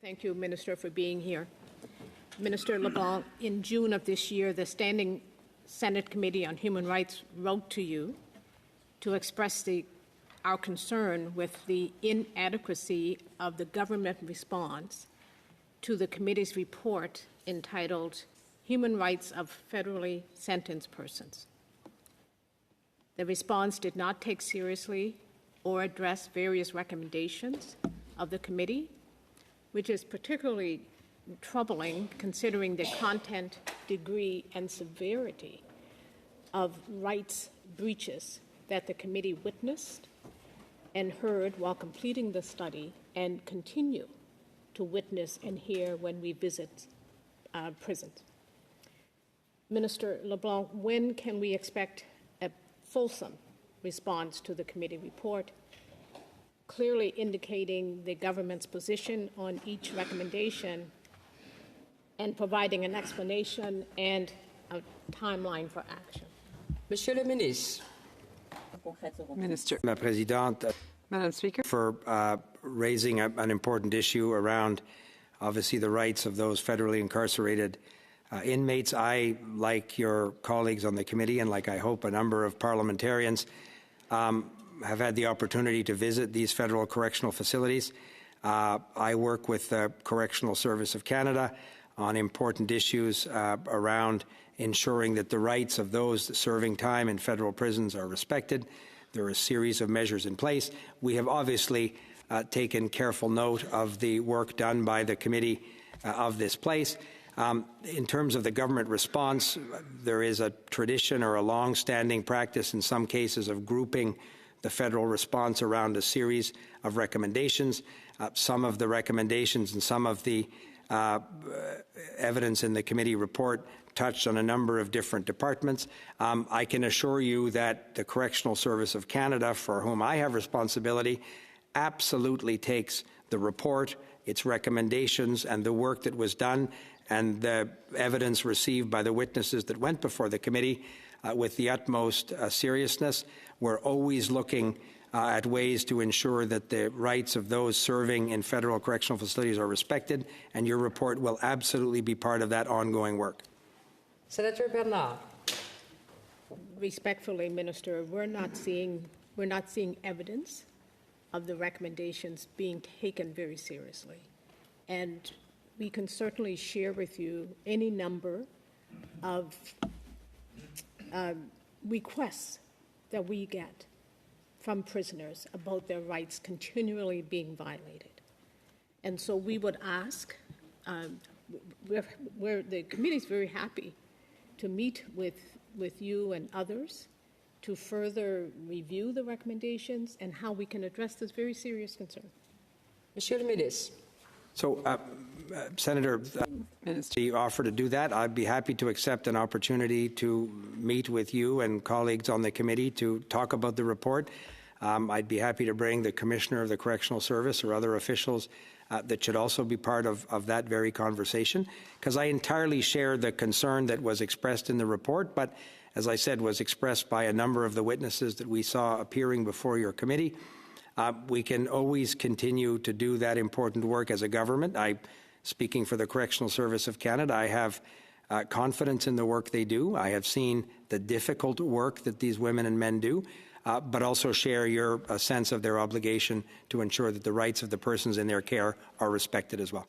Thank you, Minister, for being here. Minister LeBlanc, in June of this year, the Standing Senate Committee on Human Rights wrote to you to express our concern with the inadequacy of the government response to the committee's report entitled Human Rights of Federally Sentenced Persons. The response did not take seriously or address various recommendations of the committee, which is particularly troubling considering the content, degree, and severity of rights breaches that the committee witnessed and heard while completing the study and continue to witness and hear when we visit prisons. Minister LeBlanc, when can we expect a fulsome response to the committee report, clearly indicating the government's position on each recommendation and providing an explanation and a timeline for action? Monsieur le Ministre. Minister. Madame la Présidente, Madam Speaker. For raising an important issue around, obviously, the rights of those federally incarcerated inmates. I, like your colleagues on the committee, and like I hope a number of parliamentarians, have had the opportunity to visit these federal correctional facilities. I work with the Correctional Service of Canada on important issues around ensuring that the rights of those serving time in federal prisons are respected. There are a series of measures in place. We have obviously taken careful note of the work done by the committee of this place. In terms of the government response, there is a tradition or a long-standing practice in some cases of grouping the federal response around a series of recommendations. Some of the recommendations and some of the evidence in the committee report touched on a number of different departments. I can assure you that the Correctional Service of Canada, for whom I have responsibility, absolutely takes the report, its recommendations, and the work that was done and the evidence received by the witnesses that went before the committee with the utmost seriousness. We're always looking at ways to ensure that the rights of those serving in federal correctional facilities are respected, and your report will absolutely be part of that ongoing work. Senator Bernard. Respectfully, Minister, we're not seeing evidence of the recommendations being taken very seriously. And we can certainly share with you any number of requests that we get from prisoners about their rights continually being violated. And so we would ask, the committee is very happy to meet with you and others to further review the recommendations and how we can address this very serious concern. Monsieur le Ministre. So, Senator, the offer to do that, I'd be happy to accept an opportunity to meet with you and colleagues on the committee to talk about the report. I'd be happy to bring the Commissioner of the Correctional Service or other officials that should also be part of that very conversation, because I entirely share the concern that was expressed in the report, but as I said, was expressed by a number of the witnesses that we saw appearing before your committee. We can always continue to do that important work as a government. Speaking for the Correctional Service of Canada, I have confidence in the work they do. I have seen the difficult work that these women and men do, but also share your sense of their obligation to ensure that the rights of the persons in their care are respected as well.